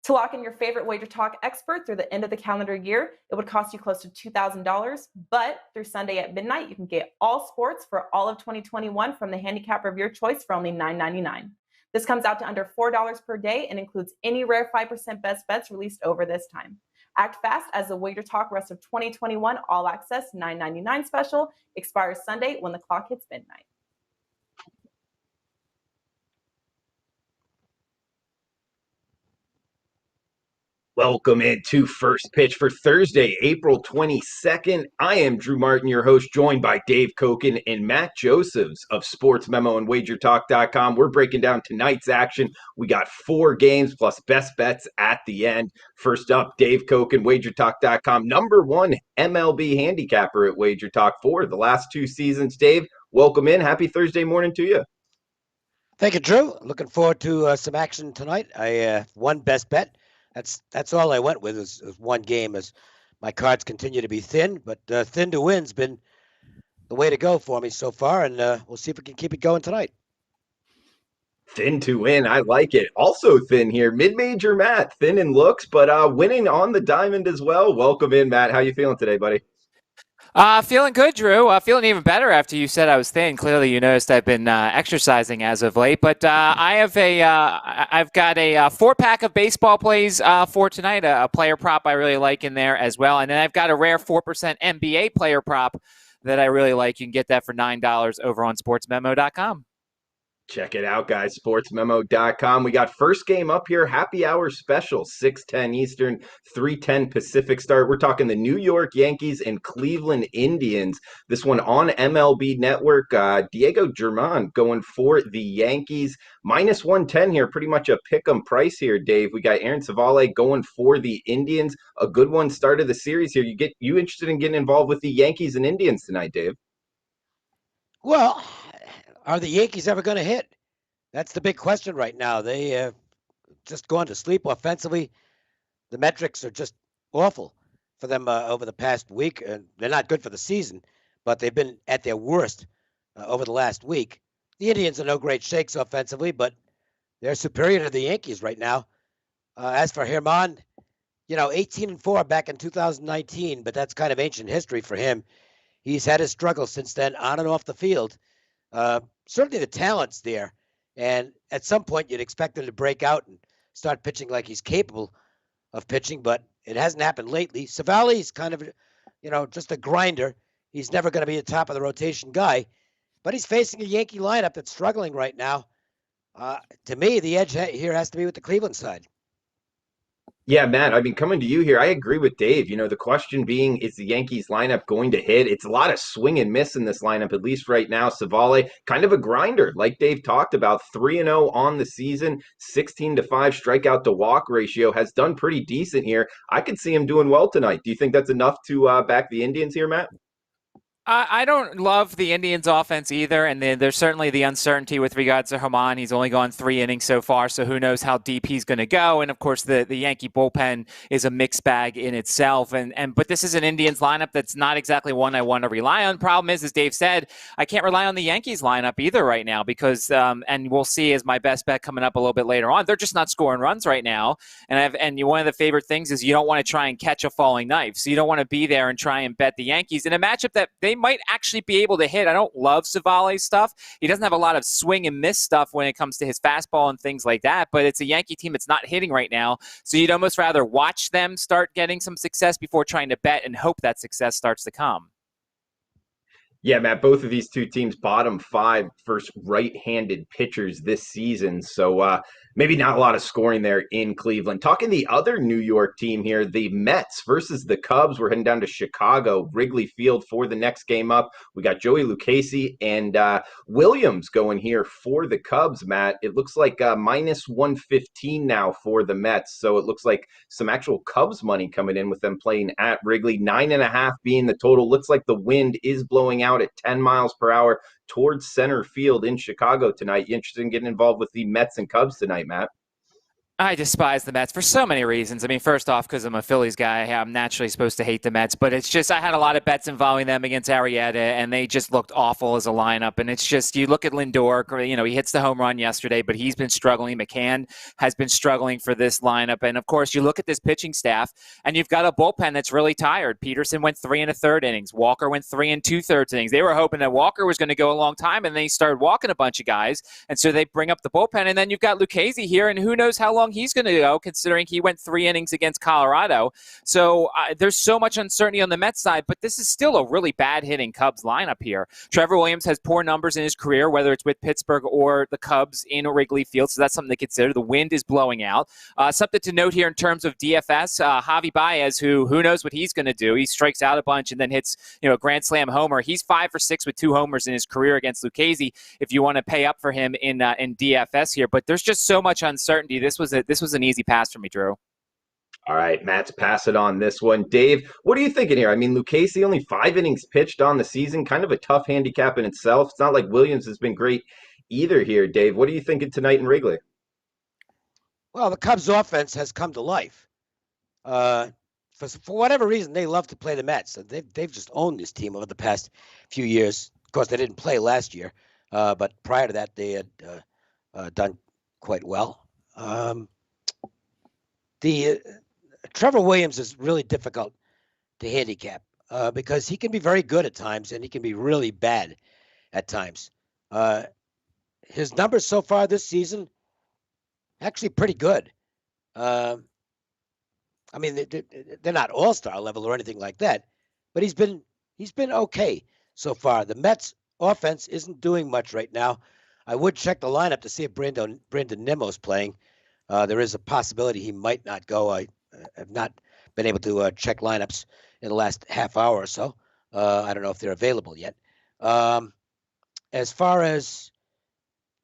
To lock in your favorite Wager Talk expert through the end of the calendar year, it would cost you close to $2,000, but through Sunday at midnight, you can get all sports for all of 2021 from the handicapper of your choice for only $9.99. This comes out to under $4 per day and includes any rare 5% best bets released over this time. Act fast as the Wager Talk rest of 2021 all access $9.99 special expires Sunday when the clock hits midnight. Welcome into First Pitch for Thursday, April 22nd. I am Drew Martin, your host, joined by Dave Koken and Matt Josephs of Sports Memo and WagerTalk.com. We're breaking down tonight's action. We got 4 games plus best bets at the end. First up, Dave Koken, WagerTalk.com, #1 MLB handicapper at WagerTalk for the last 2 seasons. Dave, welcome in. Happy Thursday morning to you. Thank you, Drew. Looking forward to some action tonight. I won best bet. That's all I went with is one game, as my cards continue to be thin, but thin to win's been the way to go for me so far, and we'll see if we can keep it going tonight. Thin to win, I like it. Also thin here, mid-major Matt, thin in looks, but winning on the diamond as well. Welcome in, Matt. How you feeling today, buddy? Feeling good, Drew. Feeling even better after you said I was thin. Clearly, you noticed I've been exercising as of late. But I've got a 4-pack of baseball plays for tonight. A player prop I really like in there as well, and then I've got a rare 4% NBA player prop that I really like. You can get that for $9 over on SportsMemo.com. Check it out, guys. SportsMemo.com. We got first game up here, happy hour special, 6:10 Eastern, 3:10 Pacific start. We're talking the New York Yankees and Cleveland Indians. This one on MLB Network. Diego Germán going for the Yankees. -110 here, pretty much a pick-em price here, Dave. We got Aaron Savale going for the Indians. A good one start of the series here. You interested in getting involved with the Yankees and Indians tonight, Dave? Well, are the Yankees ever going to hit? That's the big question right now. They just gone to sleep offensively. The metrics are just awful for them over the past week. They're not good for the season, but they've been at their worst over the last week. The Indians are no great shakes offensively, but they're superior to the Yankees right now. As for Germán, 18-4 back in 2019, but that's kind of ancient history for him. He's had his struggles since then on and off the field. Certainly the talent's there, and at some point you'd expect him to break out and start pitching like he's capable of pitching, but it hasn't happened lately. Savali's kind of, just a grinder. He's never going to be a top of the rotation guy, but he's facing a Yankee lineup that's struggling right now. To me, the edge here has to be with the Cleveland side. Yeah, Matt, coming to you here, I agree with Dave. The question being, is the Yankees lineup going to hit? It's a lot of swing and miss in this lineup, at least right now. Savale, kind of a grinder, like Dave talked about, 3-0 on the season, 16-5 strikeout to walk ratio, has done pretty decent here. I could see him doing well tonight. Do you think that's enough to back the Indians here, Matt? I don't love the Indians' offense either, and there's certainly the uncertainty with regards to Germán. He's only gone 3 innings so far, so who knows how deep he's going to go. And of course, the Yankee bullpen is a mixed bag in itself. But this is an Indians lineup that's not exactly one I want to rely on. Problem is, as Dave said, I can't rely on the Yankees lineup either right now because, and we'll see as my best bet coming up a little bit later on, they're just not scoring runs right now. And one of the favorite things is you don't want to try and catch a falling knife, so you don't want to be there and try and bet the Yankees in a matchup that they might actually be able to hit. I don't love Savale's stuff. He doesn't have a lot of swing and miss stuff when it comes to his fastball and things like that, but it's a Yankee team that's not hitting right now, so you'd almost rather watch them start getting some success before trying to bet and hope that success starts to come. Yeah, Matt, both of these two teams bottom 5 first right-handed pitchers this season. So maybe not a lot of scoring there in Cleveland. Talking the other New York team here, the Mets versus the Cubs. We're heading down to Chicago, Wrigley Field for the next game up. We got Joey Lucchesi and Williams going here for the Cubs, Matt. It looks like -115 now for the Mets. So it looks like some actual Cubs money coming in with them playing at Wrigley. 9.5 being the total. Looks like the wind is blowing out at 10 miles per hour towards center field in Chicago tonight. You interested in getting involved with the Mets and Cubs tonight, Matt? I despise the Mets for so many reasons. I mean, first off, because I'm a Phillies guy, I'm naturally supposed to hate the Mets. But it's just I had a lot of bets involving them against Arrieta, and they just looked awful as a lineup. And it's just you look at Lindor, he hits the home run yesterday, but he's been struggling. McCann has been struggling for this lineup. And, of course, you look at this pitching staff, and you've got a bullpen that's really tired. Peterson went 3 1/3 innings. Walker went 3 2/3 innings. They were hoping that Walker was going to go a long time, and they started walking a bunch of guys. And so they bring up the bullpen, and then you've got Lucchesi here, and who knows how long he's going to go, considering he went 3 innings against Colorado. So there's so much uncertainty on the Mets side, but this is still a really bad hitting Cubs lineup here. Trevor Williams has poor numbers in his career, whether it's with Pittsburgh or the Cubs in Wrigley Field, so that's something to consider. The wind is blowing out. Something to note here in terms of DFS, Javi Baez, who knows what he's going to do. He strikes out a bunch and then hits a grand slam homer. He's 5 for 6 with 2 homers in his career against Lucchesi if you want to pay up for him in DFS here. But there's just so much uncertainty. This was an easy pass for me, Drew. All right, Matt's pass it on this one. Dave, what are you thinking here? I mean, Lucchesi only 5 innings pitched on the season, kind of a tough handicap in itself. It's not like Williams has been great either here, Dave. What are you thinking tonight in Wrigley? Well, the Cubs offense has come to life. For whatever reason, they love to play the Mets. They've just owned this team over the past few years. Of course, they didn't play last year, but prior to that, they had done quite well. Trevor Williams is really difficult to handicap because he can be very good at times and he can be really bad at times. His numbers so far this season, actually pretty good. I mean, they're not all-star level or anything like that, but he's been okay so far. The Mets offense isn't doing much right now. I would check the lineup to see if Brandon Nimmo's playing. There is a possibility he might not go. I have not been able to check lineups in the last half hour or so. I don't know if they're available yet. As far as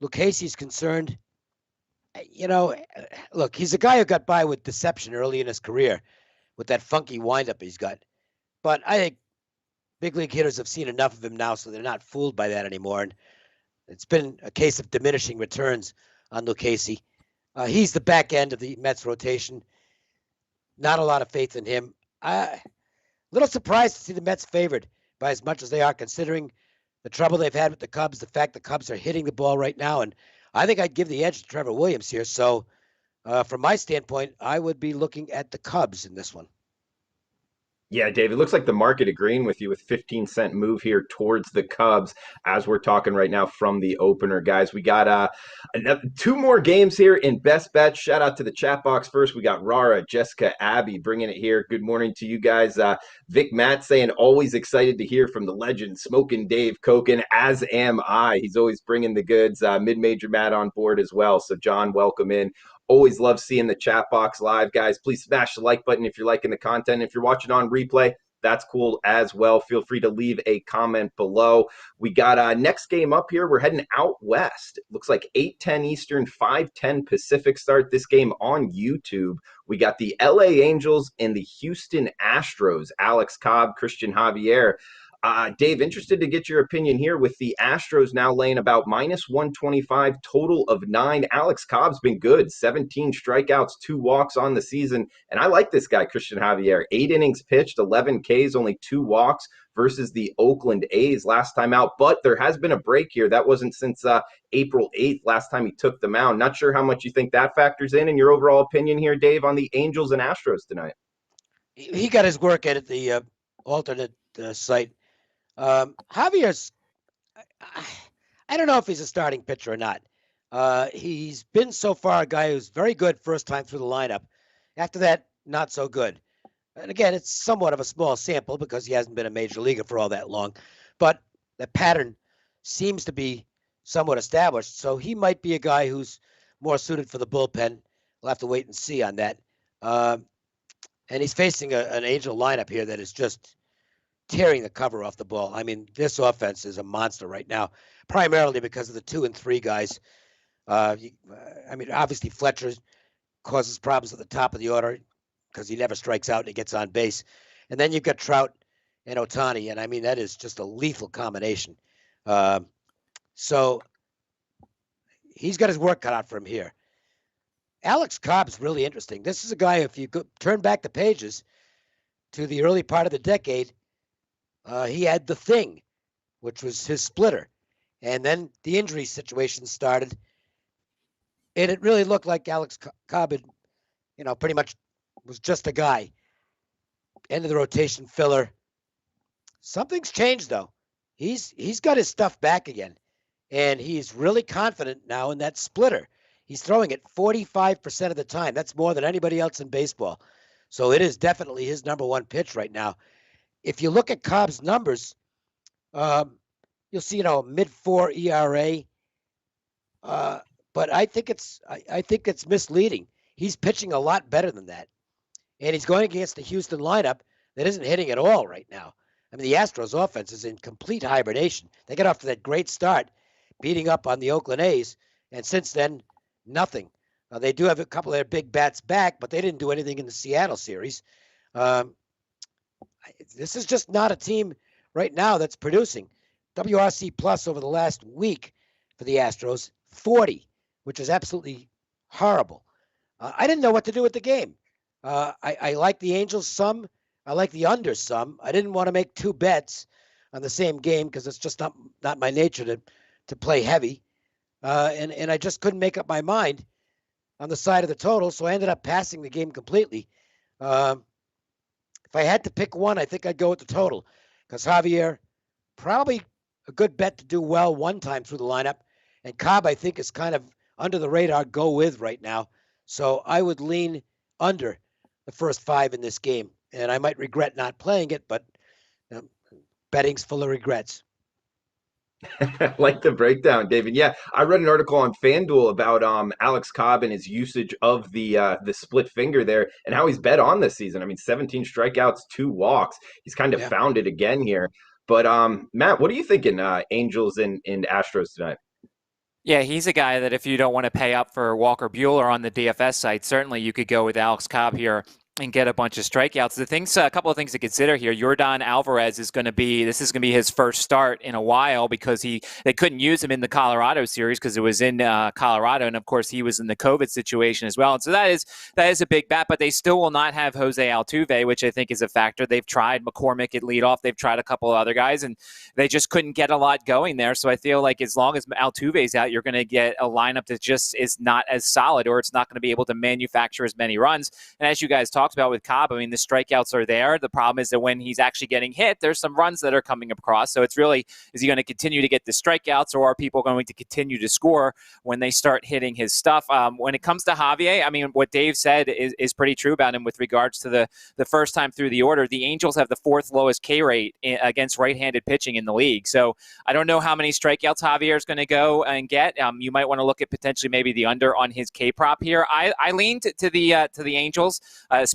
Lucchesi's concerned, look, he's a guy who got by with deception early in his career with that funky windup he's got. But I think big league hitters have seen enough of him now, so they're not fooled by that anymore. And it's been a case of diminishing returns on Lucchesi. He's the back end of the Mets rotation. Not a lot of faith in him. A little surprised to see the Mets favored by as much as they are, considering the trouble they've had with the Cubs, the fact the Cubs are hitting the ball right now. And I think I'd give the edge to Trevor Williams here. So from my standpoint, I would be looking at the Cubs in this one. Yeah, Dave, it looks like the market agreeing with you with 15-cent move here towards the Cubs as we're talking right now from the opener, guys. We got 2 more games here in Best Bets. Shout out to the chat box first. We got Rara, Jessica, Abby bringing it here. Good morning to you guys. Vic Matt saying always excited to hear from the legend, Smoking Dave Koken, as am I. He's always bringing the goods. Mid-Major Matt on board as well. So, John, welcome in. Always love seeing the chat box live, guys. Please smash the like button if you're liking the content. If you're watching on replay, that's cool as well. Feel free to leave a comment below. We got next game up here. We're heading out west. It looks like 8:10 Eastern, 5:10 Pacific start. This game on YouTube. We got the LA Angels and the Houston Astros. Alex Cobb, Christian Javier. Dave, interested to get your opinion here with the Astros now laying about -125, total of 9. Alex Cobb's been good, 17 strikeouts, 2 walks on the season. And I like this guy, Christian Javier. 8 innings pitched, 11 Ks, only 2 walks versus the Oakland A's last time out. But there has been a break here. That wasn't since April 8th, last time he took the mound. Not sure how much you think that factors in your overall opinion here, Dave, on the Angels and Astros tonight. He got his work at the alternate site. Javier's, I don't know if he's a starting pitcher or not. He's been so far a guy who's very good first time through the lineup. After that, not so good. And again, it's somewhat of a small sample because he hasn't been a major leaguer for all that long. But the pattern seems to be somewhat established. So he might be a guy who's more suited for the bullpen. We'll have to wait and see on that. And he's facing an Angel lineup here that is just tearing the cover off the ball. I mean, this offense is a monster right now, primarily because of the 2 and 3 guys. I mean, obviously Fletcher causes problems at the top of the order because he never strikes out and he gets on base. And then you've got Trout and Ohtani, and I mean, that is just a lethal combination. So he's got his work cut out for him here. Alex Cobb's really interesting. This is a guy, if you turn back the pages to the early part of the decade, he had the thing, which was his splitter. And then the injury situation started. And it really looked like Alex Cobb had, pretty much was just a guy. End of the rotation filler. Something's changed, though. He's got his stuff back again. And he's really confident now in that splitter. He's throwing it 45% of the time. That's more than anybody else in baseball. So it is definitely his number one pitch right now. If you look at Cobb's numbers, you'll see, mid-4 ERA. But I think it's misleading. He's pitching a lot better than that. And he's going against the Houston lineup that isn't hitting at all right now. I mean, the Astros offense is in complete hibernation. They got off to that great start, beating up on the Oakland A's. And since then, nothing. They do have a couple of their big bats back, but they didn't do anything in the Seattle series. This is just not a team right now that's producing. WRC plus over the last week for the Astros, 40, which is absolutely horrible. I didn't know what to do with the game. I like the Angels some. I like the under some. I didn't want to make two bets on the same game because it's just not my nature to play heavy. And I just couldn't make up my mind on the side of the total, so I ended up passing the game completely. If I had to pick one, I think I'd go with the total because Javier, probably a good bet to do well one time through the lineup. And Cobb, I think, is kind of under the radar go with right now. So I would lean under the first 5 in this game. And I might regret not playing it, but betting's full of regrets. I like the breakdown, David. Yeah, I read an article on FanDuel about Alex Cobb and his usage of the split finger there and how he's bet on this season. I mean, 17 strikeouts, 2 walks. He's kind of found it again here. But Matt, what are you thinking, Angels and Astros tonight? Yeah, he's a guy that if you don't want to pay up for Walker Buehler on the DFS site, certainly you could go with Alex Cobb here and get a bunch of strikeouts. A couple of things to consider here. Yordan Alvarez is going to be his first start in a while because they couldn't use him in the Colorado series because it was in Colorado, and of course he was in the COVID situation as well. And so that is a big bat, but they still will not have Jose Altuve, which I think is a factor. They've tried McCormick at leadoff, they've tried a couple of other guys, and they just couldn't get a lot going there. So I feel like as long as Altuve's out, you're going to get a lineup that just is not as solid, or it's not going to be able to manufacture as many runs. And as you guys talked about with Cobb, I mean, the strikeouts are there. The problem is that when he's actually getting hit, there's some runs that are coming across. So it's really, is he going to continue to get the strikeouts, or are people going to continue to score when they start hitting his stuff? When it comes to Javier, I mean, what Dave said is pretty true about him with regards to the first time through the order. The Angels have the 4th lowest K rate against right-handed pitching in the league. So I don't know how many strikeouts Javier is going to go and get. You might want to look at potentially maybe the under on his K prop here. I lean to the Angels,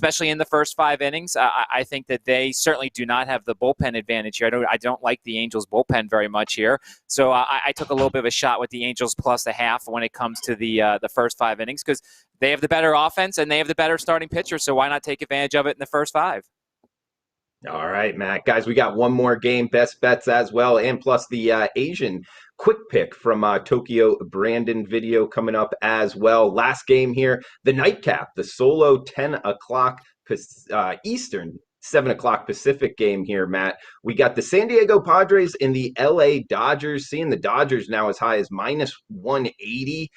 especially in the first 5 innings. I think that they certainly do not have the bullpen advantage here. I don't like the Angels bullpen very much here. So I took a little bit of a shot with the Angels plus a half when it comes to the first 5 innings because they have the better offense and they have the better starting pitcher. So why not take advantage of it in the first 5? All right, Matt. Guys, we got one more game, best bets as well, and plus the Asian quick pick from Tokyo Brandon video coming up as well. Last game here, the nightcap, the solo 10 o'clock Eastern, 7 o'clock Pacific game here, Matt. We got the San Diego Padres and the LA Dodgers, seeing the Dodgers now as high as minus 180,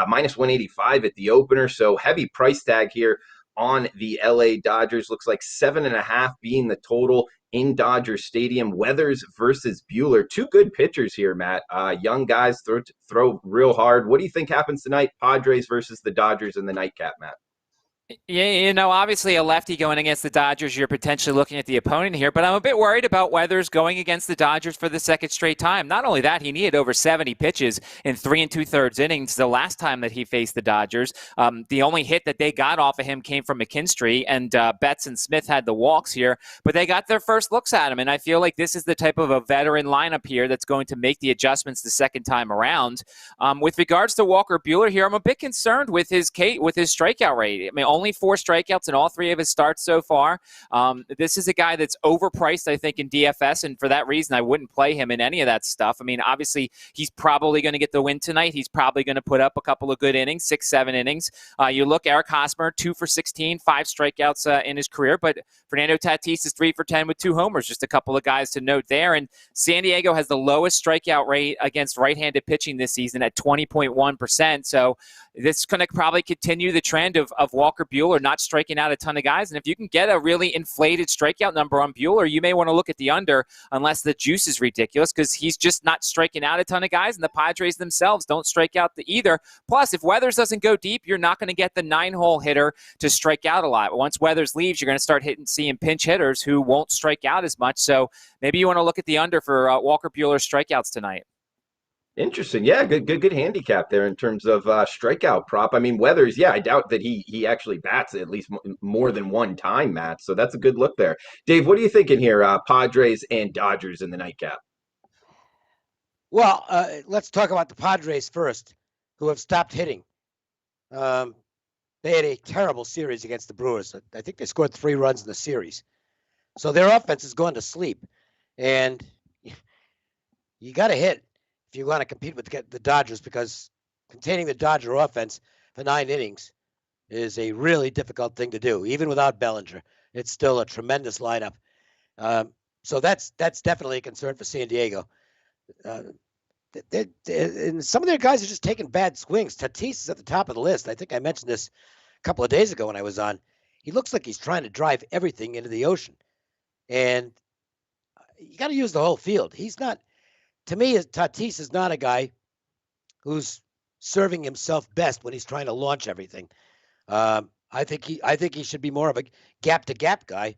minus 185 at the opener. So heavy price tag here on the LA Dodgers. Looks like 7.5 being the total in Dodger Stadium. Weathers versus Buehler. 2 good pitchers here, Matt. Young guys throw real hard. What do you think happens tonight? Padres versus the Dodgers in the nightcap, Matt? Yeah, obviously a lefty going against the Dodgers, you're potentially looking at the opponent here, but I'm a bit worried about Weathers going against the Dodgers for the second straight time. Not only that, he needed over 70 pitches in 3 2/3 innings the last time that he faced the Dodgers. The only hit that they got off of him came from McKinstry, and Betts and Smith had the walks here, but they got their first looks at him, and I feel like this is the type of a veteran lineup here that's going to make the adjustments the second time around. With regards to Walker Buehler here, I'm a bit concerned with his strikeout rate. I mean, only 4 strikeouts in all 3 of his starts so far. This is a guy that's overpriced, I think, in DFS, and for that reason, I wouldn't play him in any of that stuff. I mean, obviously, he's probably going to get the win tonight. He's probably going to put up a couple of good innings, 6-7 innings. You look, Eric Hosmer, 2 for 16, 5 strikeouts in his career, but Fernando Tatis is 3 for 10 with 2 homers. Just a couple of guys to note there. And San Diego has the lowest strikeout rate against right-handed pitching this season at 20.1%. So this is going to probably continue the trend of Walker Buehler not striking out a ton of guys. And if you can get a really inflated strikeout number on Buehler, you may want to look at the under unless the juice is ridiculous, because he's just not striking out a ton of guys, and the Padres themselves don't strike out either. Plus, if Weathers doesn't go deep, you're not going to get the 9-hole hitter to strike out a lot. Once Weathers leaves, you're going to start seeing pinch hitters who won't strike out as much. So maybe you want to look at the under for Walker Buehler's strikeouts tonight. Interesting. Yeah, good handicap there in terms of strikeout prop. I mean, Weathers, yeah, I doubt that he actually bats at least more than one time, Matt. So that's a good look there. Dave, what are you thinking here? Padres and Dodgers in the nightcap. Well, let's talk about the Padres first, who have stopped hitting. They had a terrible series against the Brewers. I think they scored 3 runs in the series. So their offense is going to sleep. And you got to hit if you want to compete with the Dodgers, because containing the Dodger offense for 9 innings is a really difficult thing to do. Even without Bellinger, it's still a tremendous lineup. So that's definitely a concern for San Diego. And some of their guys are just taking bad swings. Tatis is at the top of the list. I think I mentioned this a couple of days ago when I was on. He looks like he's trying to drive everything into the ocean. And you got to use the whole field. He's not, to me, Tatis is not a guy who's serving himself best when he's trying to launch everything. I think he should be more of a gap-to-gap guy.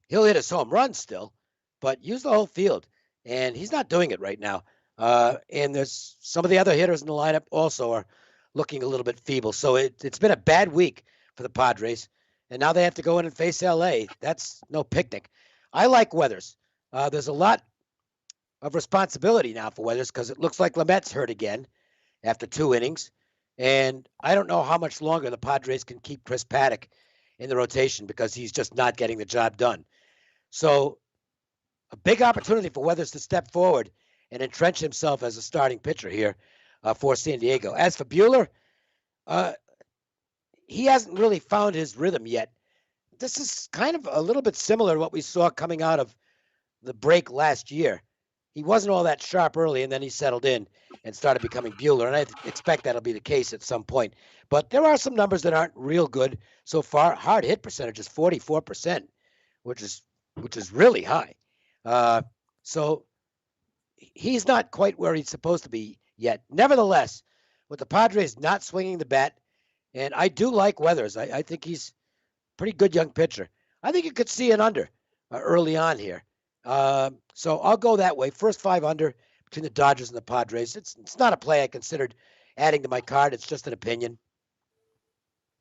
He'll hit his home run still, but use the whole field. And he's not doing it right now. And there's some of the other hitters in the lineup also are looking a little bit feeble. So it's been a bad week for the Padres. And now they have to go in and face L.A. That's no picnic. I like Weathers. There's a lot of responsibility now for Weathers because it looks like Lamet's hurt again after 2 innings. And I don't know how much longer the Padres can keep Chris Paddock in the rotation because he's just not getting the job done. So a big opportunity for Weathers to step forward and entrench himself as a starting pitcher here for San Diego. As for Buehler, he hasn't really found his rhythm yet. This is kind of a little bit similar to what we saw coming out of the break last year. He wasn't all that sharp early, and then he settled in and started becoming Buehler, and I expect that'll be the case at some point. But there are some numbers that aren't real good so far. Hard hit percentage is 44%, which is really high. So he's not quite where he's supposed to be yet. Nevertheless, with the Padres not swinging the bat, and I do like Weathers. I think he's a pretty good young pitcher. I think you could see an under early on here. So I'll go that way. First 5 under between the Dodgers and the Padres. It's not a play I considered adding to my card. It's just an opinion.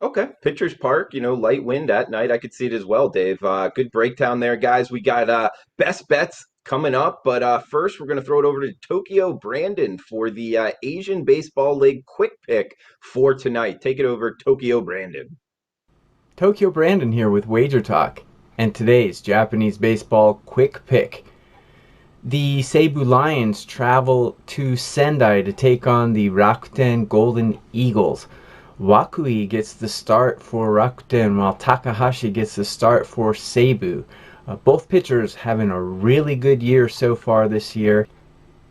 Okay. Pitcher's Park, light wind at night. I could see it as well, Dave. Good breakdown there, guys. We got best bets coming up, but first we're going to throw it over to Tokyo Brandon for the Asian Baseball League quick pick for tonight. Take it over, Tokyo Brandon. Tokyo Brandon here with Wager Talk, and today's Japanese baseball quick pick. The Seibu Lions travel to Sendai to take on the Rakuten Golden Eagles. Wakui gets the start for Rakuten while Takahashi gets the start for Seibu. Both pitchers having a really good year so far this year.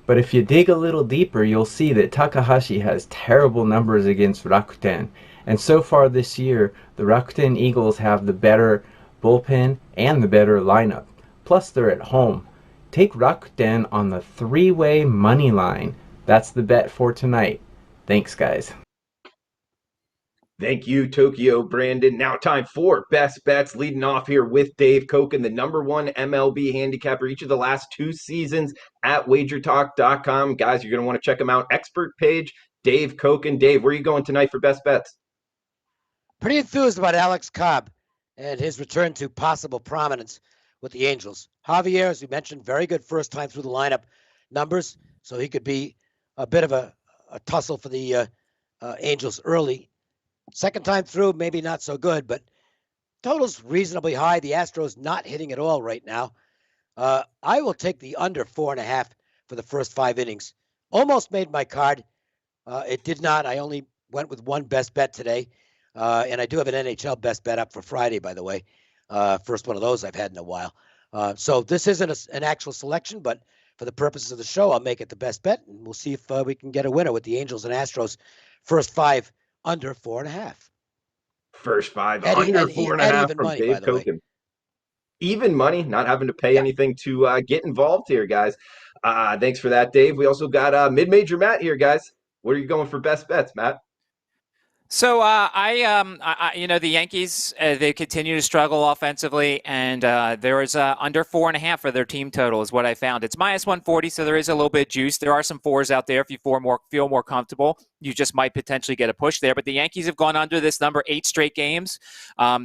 But if you dig a little deeper, you'll see that Takahashi has terrible numbers against Rakuten. And so far this year, the Rakuten Eagles have the better bullpen and the better lineup. Plus, they're at home. Take Rakuten on the 3-way money line. That's the bet for tonight. Thanks, guys. Thank you, Tokyo Brandon. Now time for best bets, leading off here with Dave Koken, the #1 MLB handicapper each of the last 2 seasons at WagerTalk.com. Guys, you're going to want to check him out. Expert page, Dave Koken. Dave, where are you going tonight for best bets? Pretty enthused about Alex Cobb and his return to possible prominence with the Angels. Javier, as we mentioned, very good first time through the lineup numbers, so he could be a bit of a tussle for the Angels early. Second time through, maybe not so good, but total's reasonably high. The Astros not hitting at all right now. I will take the under 4.5 for the first 5 innings. Almost made my card. It did not. I only went with one best bet today. And I do have an NHL best bet up for Friday, by the way. First one of those I've had in a while. So this isn't an actual selection, but for the purposes of the show, I'll make it the best bet, and we'll see if we can get a winner with the Angels and Astros first 5 under 4.5. First 5 At under 4.5 even from money, Dave by the way. Koken. Even money, not having to pay anything to get involved here, guys. Thanks for that, Dave. We also got mid-major Matt here, guys. What are you going for best bets, Matt? So the Yankees, they continue to struggle offensively, and there is under 4.5 for their team total is what I found. It's minus 140, so there is a little bit of juice. There are some 4s out there. If you feel more comfortable, you just might potentially get a push there. But the Yankees have gone under this number 8 straight games.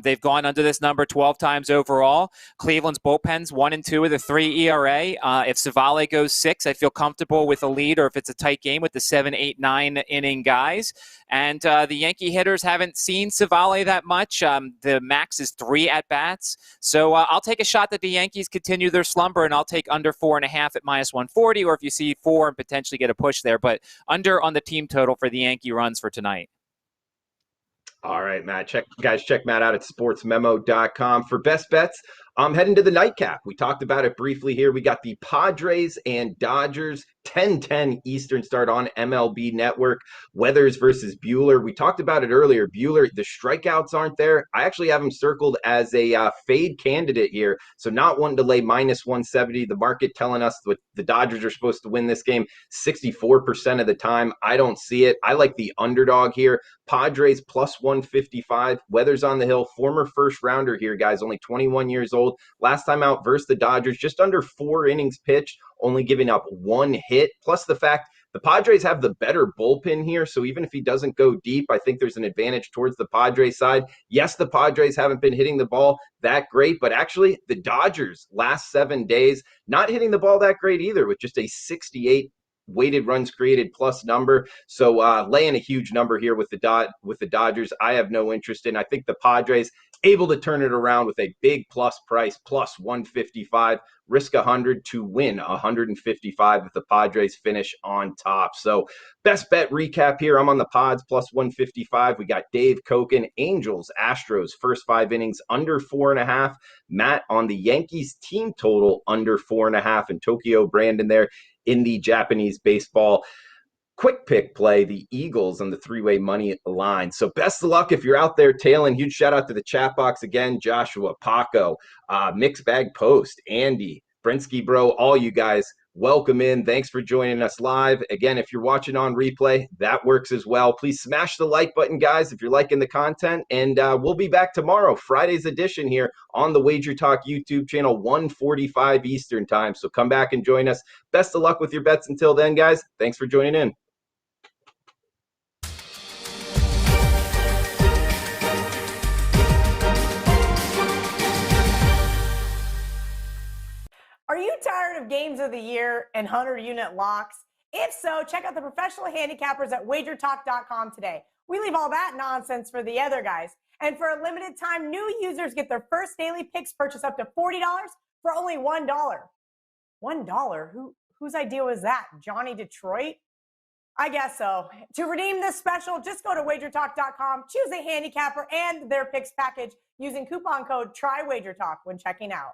They've gone under this number 12 times overall. Cleveland's bullpen's 1 and 2 with a 3 ERA. If Savale goes 6, I feel comfortable with a lead, or if it's a tight game with the 7, 8, 9 inning guys. And the Yankee hitters haven't seen Savale that much. The max is 3 at-bats. So I'll take a shot that the Yankees continue their slumber, and I'll take under 4.5 at minus 140, or if you see 4 and potentially get a push there. But under on the team total for the Yankee runs for tonight. All right, Matt. Check Matt out at sportsmemo.com for best bets. I'm heading to the nightcap. We talked about it briefly here. We got the Padres and Dodgers 10:10 Eastern start on MLB Network. Weathers versus Buehler. We talked about it earlier. Buehler, the strikeouts aren't there. I actually have him circled as a fade candidate here. So not wanting to lay minus 170. The market telling us that the Dodgers are supposed to win this game 64% of the time. I don't see it. I like the underdog here. Padres plus 155. Weathers on the hill. Former first rounder here, guys. Only 21 years old. Last time out versus the Dodgers, just under 4 innings pitched, only giving up 1 hit. Plus the fact the Padres have the better bullpen here. So even if he doesn't go deep, I think there's an advantage towards the Padres side. Yes, the Padres haven't been hitting the ball that great, but actually the Dodgers last 7 days, not hitting the ball that great either, with just a 68 weighted runs created plus number. So laying a huge number here with the Dodgers, I have no interest in. I think the Padres able to turn it around with a big plus price, plus 155, risk 100 to win 155 if the Padres finish on top. So best bet recap here. I'm on the Pods plus 155. We got Dave Koken, Angels, Astros, first 5 innings under 4.5. Matt on the Yankees team total under 4.5, and Tokyo Brandon there in the Japanese baseball quick pick play, the Eagles on the 3-way money line. So best of luck if you're out there tailing. Huge shout out to the chat box again, Joshua, Paco, Mixed Bag Post, Andy, Brinsky Bro, all you guys. Welcome in. Thanks for joining us live. Again, if you're watching on replay, that works as well. Please smash the like button, guys, if you're liking the content. And we'll be back tomorrow, Friday's edition here on the Wager Talk YouTube channel, 1:45 Eastern time. So come back and join us. Best of luck with your bets until then, guys. Thanks for joining in. Are you tired of games of the year and 100-unit locks? If so, check out the professional handicappers at WagerTalk.com today. We leave all that nonsense for the other guys. And for a limited time, new users get their first daily picks purchase up to $40 for only $1. $1? Whose idea was that? Johnny Detroit? I guess so. To redeem this special, just go to WagerTalk.com, choose a handicapper and their picks package using coupon code TRYWagerTalk when checking out.